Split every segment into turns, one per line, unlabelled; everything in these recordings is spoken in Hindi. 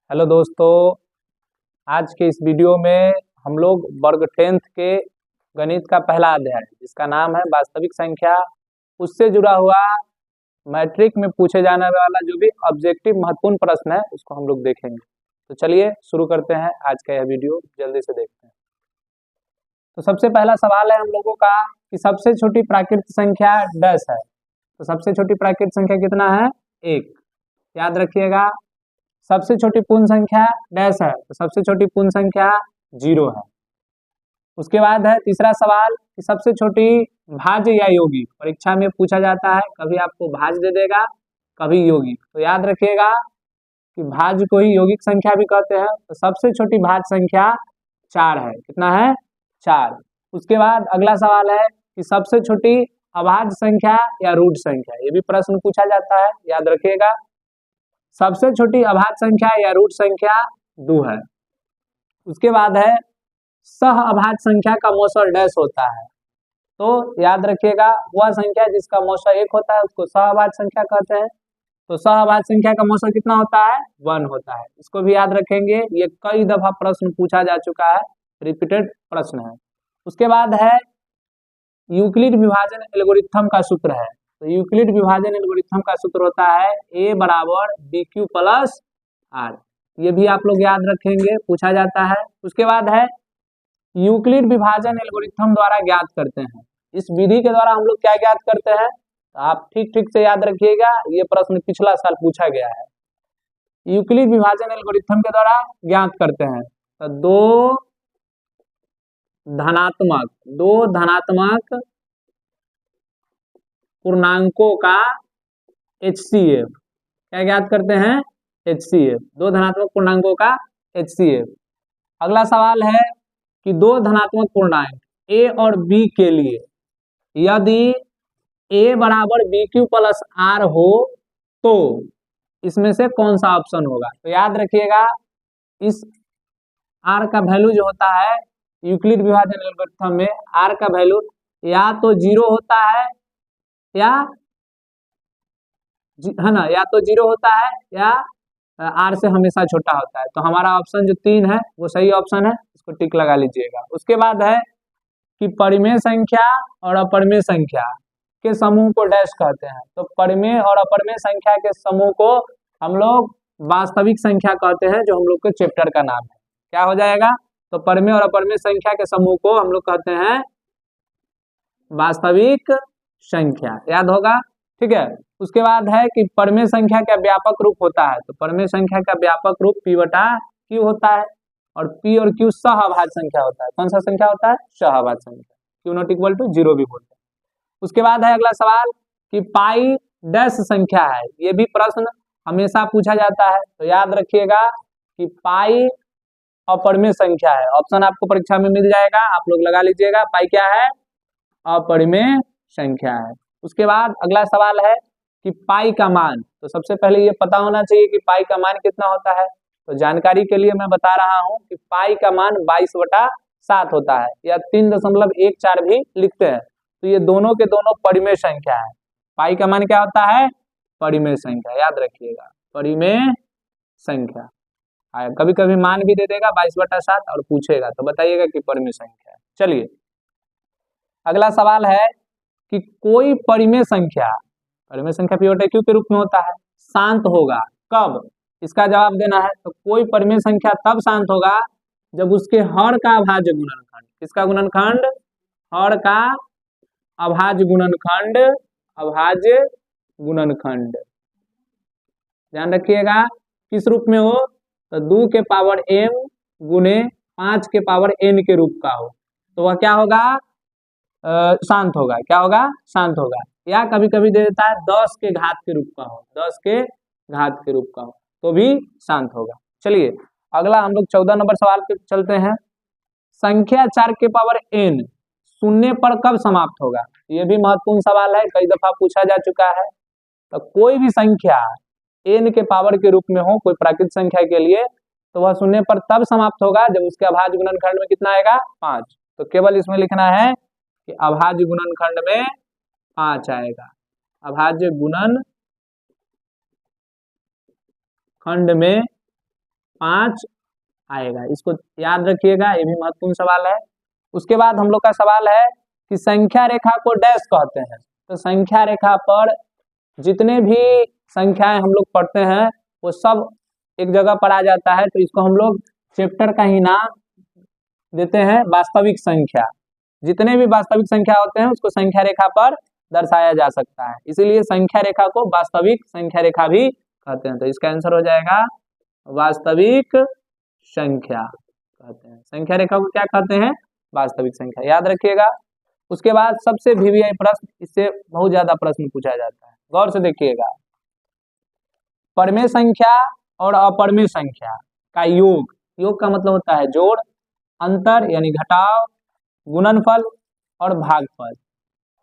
हेलो दोस्तों, आज के इस वीडियो में हम लोग वर्ग 10th के गणित का पहला अध्याय जिसका नाम है वास्तविक संख्या, उससे जुड़ा हुआ मैट्रिक में पूछे जाने वाला जो भी ऑब्जेक्टिव महत्वपूर्ण प्रश्न है उसको हम लोग देखेंगे। तो चलिए शुरू करते हैं आज का यह वीडियो, जल्दी से देखते हैं। तो सबसे पहला सवाल है हम लोगों का कि सबसे छोटी प्राकृतिक संख्या डैश है। तो सबसे छोटी प्राकृतिक संख्या कितना है? 1। याद रखिएगा। सबसे छोटी पूर्ण संख्या डैश है, तो सबसे छोटी पूर्ण संख्या 0 है। उसके बाद है तीसरा सवाल कि सबसे छोटी भाज्य या योगी। परीक्षा में पूछा जाता है, कभी आपको भाज्य दे देगा, कभी योगी। तो याद रखिएगा कि भाज्य को ही यौगिक संख्या भी कहते हैं। तो सबसे छोटी भाज्य संख्या 4 है। कितना है? 4। उसके बाद अगला सवाल है कि सबसे छोटी अभाज्य संख्या या रूट संख्या। ये भी प्रश्न पूछा जाता है, याद रखिएगा। सबसे छोटी अभाज्य संख्या या रूट संख्या 2 है। उसके बाद है सह अभाज्य संख्या का मौसर डैश होता है। तो याद रखिएगा, वह संख्या जिसका मौसर 1 होता है उसको सह अभाज्य संख्या कहते हैं। तो सह अभाज्य संख्या का मौसर कितना होता है? 1 होता है। इसको भी याद रखेंगे, ये कई दफा प्रश्न पूछा जा चुका है, रिपीटेड प्रश्न है। उसके बाद है यूक्लिड विभाजन एल्गोरिथम का सूत्र है। तो यूक्लिड विभाजन एल्गोरिथम का सूत्र होता है a बराबर bq प्लस r। ये भी आप लोग याद रखेंगे, पूछा जाता है। उसके बाद है यूक्लिड विभाजन एल्गोरिथम द्वारा ज्ञात करते हैं। इस विधि के द्वारा हम लोग क्या ज्ञात करते हैं? तो आप ठीक ठीक से याद रखिएगा, ये प्रश्न पिछला साल पूछा गया है। यूक्लिड विभाजन एल्गोरिथम के द्वारा ज्ञात करते हैं तो दो धनात्मक पूर्णांकों का HCF। क्या ज्ञात करते हैं? HCF, दो धनात्मक पूर्णांकों का HCF। अगला सवाल है कि दो धनात्मक पूर्णांक A और B के लिए यदि A बराबर BQ प्लस R हो तो इसमें से कौन सा ऑप्शन होगा? तो याद रखिएगा, इस R का वैल्यू जो होता है यूक्लिड विभाजन एल्गोरिथम में, R का वैल्यू या तो 0 होता है या है ना, या तो 0 होता है या R से हमेशा छोटा होता है। तो हमारा ऑप्शन जो 3 है वो सही ऑप्शन है, इसको टिक लगा लीजिएगा। उसके बाद है कि परिमेय संख्या और अपरिमेय संख्या के समूह को डैश कहते हैं। तो परिमेय और अपरिमेय संख्या के समूह को हम लोग वास्तविक संख्या कहते हैं, जो हम लोग के चैप्टर का नाम है। क्या हो जाएगा? तो परिमेय और अपरिमेय संख्या के समूह को हम लोग कहते हैं वास्तविक संख्या, याद होगा, ठीक है। उसके बाद है कि परिमेय संख्या का व्यापक रूप होता है। तो परिमेय संख्या का व्यापक रूप P बटा Q होता है, और P और Q सह अभाज्य संख्या होता है। कौन सा संख्या होता है? सह अभाज्य संख्या। Q नॉट इक्वल टू 0 भी बोलते हैं। उसके बाद है अगला सवाल कि पाई डैश संख्या है। ये भी प्रश्न हमेशा पूछा जाता है। तो याद रखिएगा कि पाई अपरिमेय संख्या है। ऑप्शन आपको परीक्षा में मिल जाएगा, आप लोग लगा लीजिएगा। पाई क्या है? अपरिमेय संख्या है। उसके बाद अगला सवाल है कि पाई का मान। तो सबसे पहले ये पता होना चाहिए कि पाई का मान कितना होता है। तो जानकारी के लिए मैं बता रहा हूं कि पाई का मान 22/7 होता है, या 3.14 भी लिखते हैं। तो ये दोनों के दोनों परिमेय संख्या है। पाई का मान क्या होता है? परिमेय संख्या, याद रखिएगा, परिमेय संख्या। कभी कभी मान भी दे देगा 22/7 और पूछेगा तो बताइएगा कि परिमेय संख्या है। चलिए अगला सवाल है कि कोई परिमेय संख्या P बटा Q के रूप में होता है, शांत होगा कब? इसका जवाब देना है। तो कोई परिमेय संख्या तब शांत होगा जब उसके हर का अभाज्य गुणनखंड। किसका गुणनखंड? हर का अभाज्य गुणनखंड, अभाज्य गुणनखंड। ध्यान रखिएगा किस रूप में हो? तो 2 के पावर m गुने 5 के पावर n के रूप का हो तो वह क्या होगा? शांत होगा। क्या होगा? शांत होगा। या कभी कभी दे देता है 10 के घात के रूप का हो, 10 के घात के रूप का हो तो भी शांत होगा। चलिए अगला हम लोग 14 नंबर सवाल पे चलते हैं। संख्या 4 के पावर n शून्य पर कब समाप्त होगा? ये भी महत्वपूर्ण सवाल है, कई दफा पूछा जा चुका है। तो कोई भी संख्या n के पावर के रूप में हो, कोई प्राकृतिक संख्या के लिए, तो वह शून्य पर तब समाप्त होगा जब उसके अभाज्य गुणनखंड में कितना आएगा? 5। तो केवल इसमें लिखना है कि अभाज्य गुणनखंड में 5 आएगा। अभाज्य गुणनखंड में 5 आएगा। इसको याद रखिएगा, ये भी महत्वपूर्ण सवाल है। उसके बाद हम लोग का सवाल है कि संख्या रेखा को डैश कहते हैं। तो संख्या रेखा पर जितने भी संख्याएं हम लोग पढ़ते हैं वो सब एक जगह पर आ जाता है, तो इसको हम लोग चैप्टर का ही नाम देते हैं वास्तविक संख्या। जितने भी वास्तविक संख्या होते हैं उसको संख्या रेखा पर दर्शाया जा सकता है, इसीलिए संख्या रेखा को वास्तविक संख्या रेखा भी कहते हैं। तो इसका आंसर हो जाएगा वास्तविक संख्या कहते हैं। संख्या रेखा को क्या कहते हैं? वास्तविक संख्या, याद रखिएगा। उसके बाद सबसे वीवीआई प्रश्न, इससे बहुत ज्यादा प्रश्न पूछा जाता है, गौर से देखिएगा। परमेय संख्या और अपरमेय संख्या का योग, योग का मतलब होता है जोड़, अंतर यानी घटाव, गुणनफल और भागफल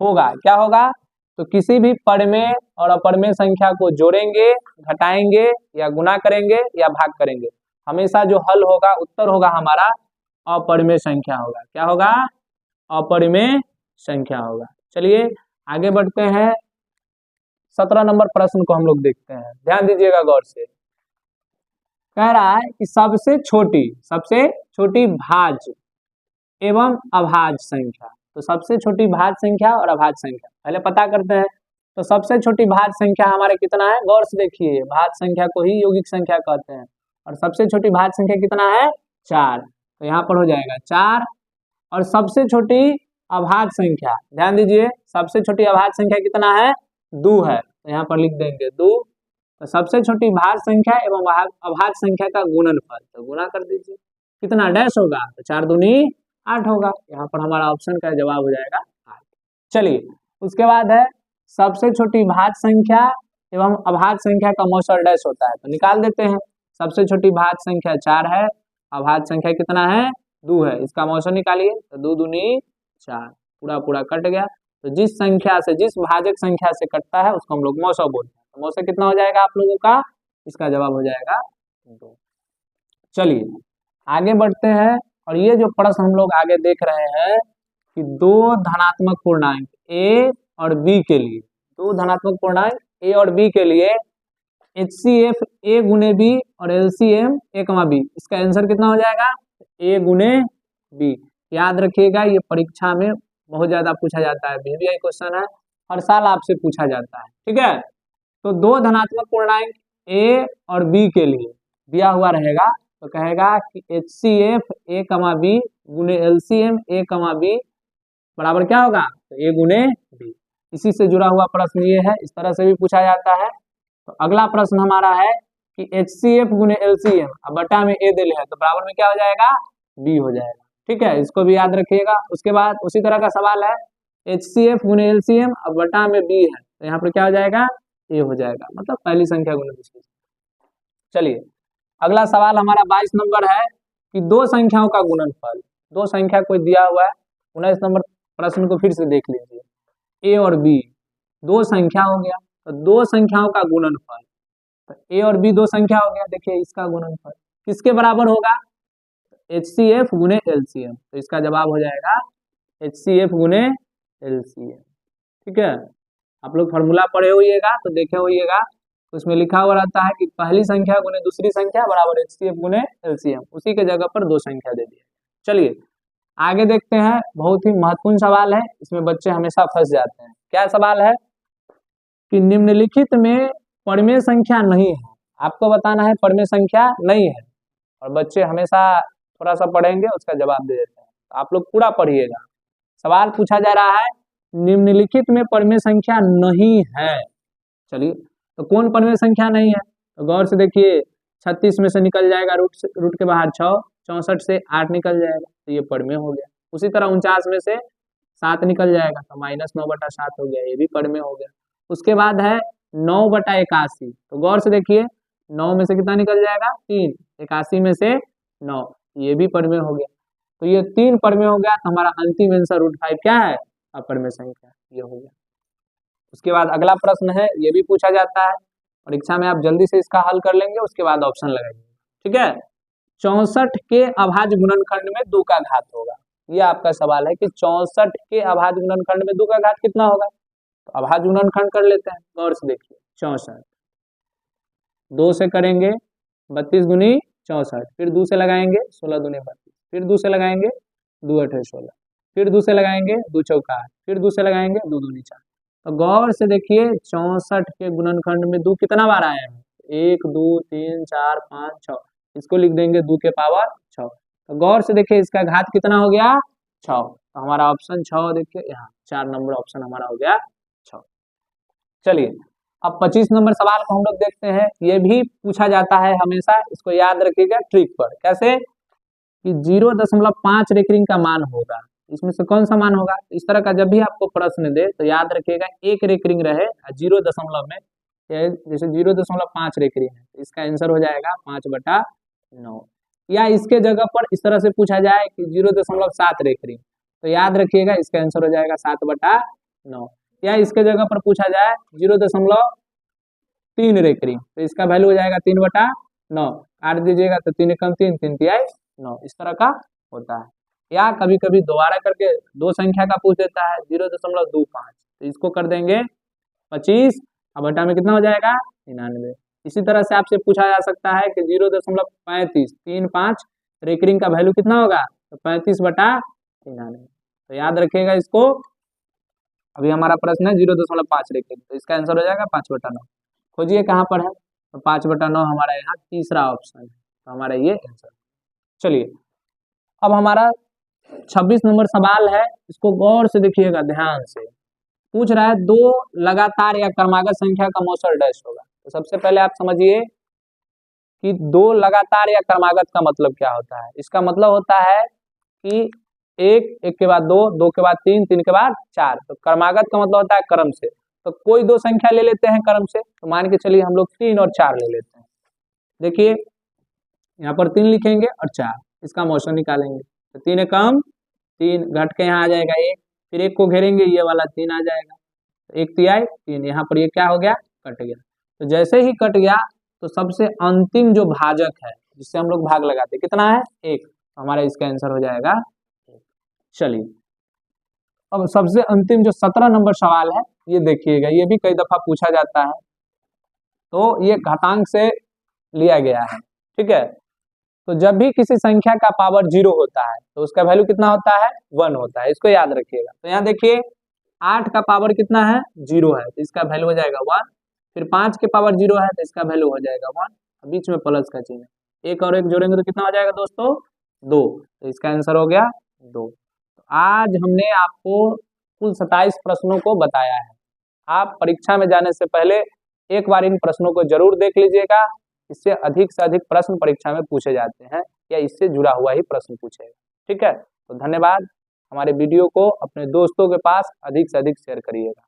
होगा। क्या होगा? तो किसी भी परमेय और अपरमेय संख्या को जोड़ेंगे, घटाएंगे या गुना करेंगे या भाग करेंगे, हमेशा जो हल होगा, उत्तर होगा हमारा अपरमेय संख्या होगा। क्या होगा? अपरमेय संख्या होगा। चलिए आगे बढ़ते हैं। 17 नंबर प्रश्न को हम लोग देखते हैं, ध्यान दीजिएगा गौर से। कह रहा है कि सबसे छोटी भाज्य एवं अभाज्य संख्या। तो सबसे छोटी भाज्य संख्या और अभाज्य संख्या पहले पता करते हैं। तो सबसे छोटी भाज्य संख्या हमारे कितना है? गौर से देखिए, भाज्य संख्या को ही यौगिक संख्या कहते हैं, और सबसे छोटी भाज्य संख्या कितना है? 4। तो यहाँ पर हो जाएगा 4। और सबसे छोटी अभाज्य संख्या, ध्यान दीजिए, सबसे छोटी अभाज्य संख्या कितना है? 2 है, तो यहाँ पर लिख देंगे 2। तो सबसे छोटी भाज्य संख्या एवं अभाज्य संख्या का गुणनफल, तो गुना कर दीजिए, कितना डैश होगा? तो 4 दूनी 8 होगा। यहाँ पर हमारा ऑप्शन का जवाब हो जाएगा 8। चलिए उसके बाद है सबसे छोटी भाज्य संख्या एवं अभाज्य संख्या का मौसर डैश होता है, तो निकाल देते हैं। सबसे छोटी भाज्य संख्या 4 है, अभाज्य संख्या कितना है? 2 है, इसका मौसर निकालिए, तो 2 दूनी 4, पूरा पूरा कट गया। तो जिस संख्या से, जिस भाजक संख्या से कटता है उसको हम लोग मौसर बोलते हैं। तो मौसर कितना हो जाएगा आप लोगों का? इसका जवाब हो जाएगा 2। चलिए आगे बढ़ते हैं, और ये जो प्रश्न हम लोग आगे देख रहे हैं कि 2 धनात्मक पूर्णांक ए और बी के लिए, 2 धनात्मक पूर्णांक ए और बी के लिए HCF ए गुने बी और LCM ए कमा बी, इसका आंसर कितना हो जाएगा? ए गुने बी। याद रखिएगा, ये परीक्षा में बहुत ज्यादा पूछा जाता है, वीवीआई क्वेश्चन है, हर साल आपसे पूछा जाता है, ठीक है। तो 2 धनात्मक पूर्णांक ए और बी के लिए दिया हुआ रहेगा, तो कहेगा कि HCF ए कमा बी गुने LCM ए कमा बी बराबर क्या होगा? तो ए गुने बी। इसी से जुड़ा हुआ प्रश्न ये है, इस तरह से भी पूछा जाता है। तो अगला प्रश्न हमारा है कि HCF गुने LCM अब बटा में ए दिल है, तो बराबर में क्या हो जाएगा? बी हो जाएगा, ठीक है, इसको भी याद रखिएगा। उसके बाद उसी तरह का सवाल है HCF गुने LCM अब बटा में बी है, तो यहाँ पर क्या हो जाएगा? ए हो जाएगा, मतलब पहली संख्या गुने दूसरी। चलिए अगला सवाल हमारा 22 नंबर है कि 2 संख्याओं का गुणनफल। 2 संख्या कोई दिया हुआ है, 19 नंबर प्रश्न को फिर से देख लीजिए। ए और बी 2 संख्या हो गया, तो 2 संख्याओं का गुणनफल, तो ए और बी 2 संख्या हो गया, देखिए इसका गुणनफल किसके बराबर होगा? HCF गुने LCM, तो इसका जवाब हो जाएगा HCF गुने LCM, ठीक है। आप लोग फॉर्मूला पढ़े होइएगा तो देखे होइएगा, उसमें लिखा हुआ रहता है कि पहली संख्या गुने दूसरी संख्या बराबर HCF गुने LCM, उसी के जगह पर 2 संख्या दे दिया। चलिए आगे देखते हैं, बहुत ही महत्वपूर्ण सवाल है, इसमें बच्चे हमेशा फंस जाते हैं। क्या सवाल है कि निम्नलिखित में परमेय संख्या नहीं है, आपको बताना है परमेय संख्या नहीं है, और बच्चे हमेशा थोड़ा सा पढ़ेंगे उसका जवाब दे देते हैं। तो आप लोग पूरा पढ़िएगा। सवाल पूछा जा रहा है निम्नलिखित में परमेय संख्या नहीं है। चलिए तो कौन परमेय संख्या नहीं है? तो गौर से देखिए, 36 में से निकल जाएगा रूट के बाहर 6, 64 से 8 निकल जाएगा, तो ये परमेय हो गया। उसी तरह 49 में से 7 निकल जाएगा, तो -9/7 हो गया, ये भी परमेय हो गया। उसके बाद है 9/81, तो गौर से देखिए 9 में से कितना निकल जाएगा? 3, 81 में से 9, ये भी परमेय हो गया। तो ये 3 परमेय हो गया, तो हमारा अंतिम आंसर √5 क्या है? अपरमेय संख्या, ये हो गया। उसके बाद अगला प्रश्न है, ये भी पूछा जाता है परीक्षा में, आप जल्दी से इसका हल कर लेंगे, उसके बाद ऑप्शन लगाइए, ठीक है। 64 के अभाज्य गुणनखंड में 2 का घात होगा, ये आपका सवाल है कि 64 के अभाज्य गुणनखंड में 2 का घात कितना होगा? तो अभाज्य गुणनखंड कर लेते हैं। गौर से देखिए 64 2 से करेंगे 32 गुनी 64, फिर 2 से लगाएंगे 16 दूनी 32, फिर 2 से लगाएंगे 2 अठे 16, फिर 2 से लगाएंगे 2 चौका 8, फिर 2 से लगाएंगे 2 दूनी 4। तो गौर से देखिए 64 के गुणनखंड में 2 कितना बार आया है, 1 2 3 4 5 6, इसको लिख देंगे 2 के पावर 6। तो गौर से देखिए इसका घात कितना हो गया 6, तो हमारा ऑप्शन 6 देखिए यहाँ 4 नंबर ऑप्शन हमारा हो गया 6। चलिए अब 25 नंबर सवाल को हम लोग देखते हैं, ये भी पूछा जाता है हमेशा, इसको याद रखिएगा ट्रिक पर। कैसे कि 0.5 रेकरिंग का मान होगा, इसमें से कौन सा मान होगा। इस तरह का जब भी आपको प्रश्न दे तो याद रखिएगा 1 रेकरिंग रहे 0 दशमलव में, जैसे 0.5 रेकरिंग है, इसका आंसर हो जाएगा 5/9। या इसके जगह पर इस तरह से पूछा जाए कि 0.7 रेकरिंग, तो याद रखिएगा इसका आंसर हो जाएगा 7/9। या इसके जगह पर पूछा जाए 0.3 रेकरिंग, तो इसका वैल्यू हो जाएगा 3/9। काट दीजिएगा तो 3 कम 3 3 तिहाई 9, इस तरह का होता है। या कभी कभी दोबारा करके दो संख्या का पूछ देता है 0.25, तो इसको कर देंगे 25 और बटा में कितना हो जाएगा 99। इसी तरह से आपसे पूछा जा सकता है कि 0.35 रेकरिंग का वैल्यू कितना होगा, तो 35/99। तो याद रखिएगा इसको। अभी हमारा प्रश्न है 0.5 रेकरिंग, तो इसका आंसर हो जाएगा 5/9। खोजिए कहाँ पर है, तो 5/9 हमारा यहाँ तीसरा ऑप्शन है, तो हमारा ये आंसर। चलिए अब हमारा 26 नंबर सवाल है, इसको गौर से देखिएगा ध्यान से। पूछ रहा है 2 लगातार या क्रमागत संख्या का मौसर डैश होगा। तो सबसे पहले आप समझिए कि 2 लगातार या क्रमागत का मतलब क्या होता है। इसका मतलब होता है कि 1 के बाद 2, 2 के बाद 3, 3 के बाद 4। तो क्रमागत का मतलब होता है क्रम से। तो कोई 2 संख्या ले लेते हैं क्रम से, तो मान के चलिए हम लोग 3 और 4 ले लेते हैं। देखिए यहाँ पर 3 लिखेंगे और 4, इसका मौसर निकालेंगे, तो 3 एकम 3, घट के यहाँ आ जाएगा 1, फिर 1 को घेरेंगे ये वाला 3 आ जाएगा, 1 तिहाई 3, यहाँ पर ये क्या हो गया कट गया। तो जैसे ही कट गया तो सबसे अंतिम जो भाजक है जिससे हम लोग भाग लगाते कितना है 1, तो हमारा इसका आंसर हो जाएगा 1। चलिए अब सबसे अंतिम जो 17 नंबर सवाल है ये देखिएगा, ये भी कई दफा पूछा जाता है। तो ये घातांक से लिया गया है, ठीक है। तो जब भी किसी संख्या का पावर 0 होता है तो उसका वैल्यू कितना होता है 1 होता है, इसको याद रखिएगा। तो यहाँ देखिए 8 का पावर कितना है 0 है, तो इसका वैल्यू हो जाएगा 1। फिर 5 के पावर 0 है तो इसका वैल्यू हो जाएगा 1, बीच में प्लस का चिन्ह, 1 और 1 जोड़ेंगे तो कितना हो जाएगा दोस्तों 2, तो इसका आंसर हो गया 2। तो आज हमने आपको कुल 27 प्रश्नों को बताया है। आप परीक्षा में जाने से पहले एक बार इन प्रश्नों को जरूर देख लीजिएगा, इससे अधिक से अधिक प्रश्न परीक्षा में पूछे जाते हैं या इससे जुड़ा हुआ ही प्रश्न पूछेगा, ठीक है। तो धन्यवाद। हमारे वीडियो को अपने दोस्तों के पास अधिक से अधिक शेयर करिएगा।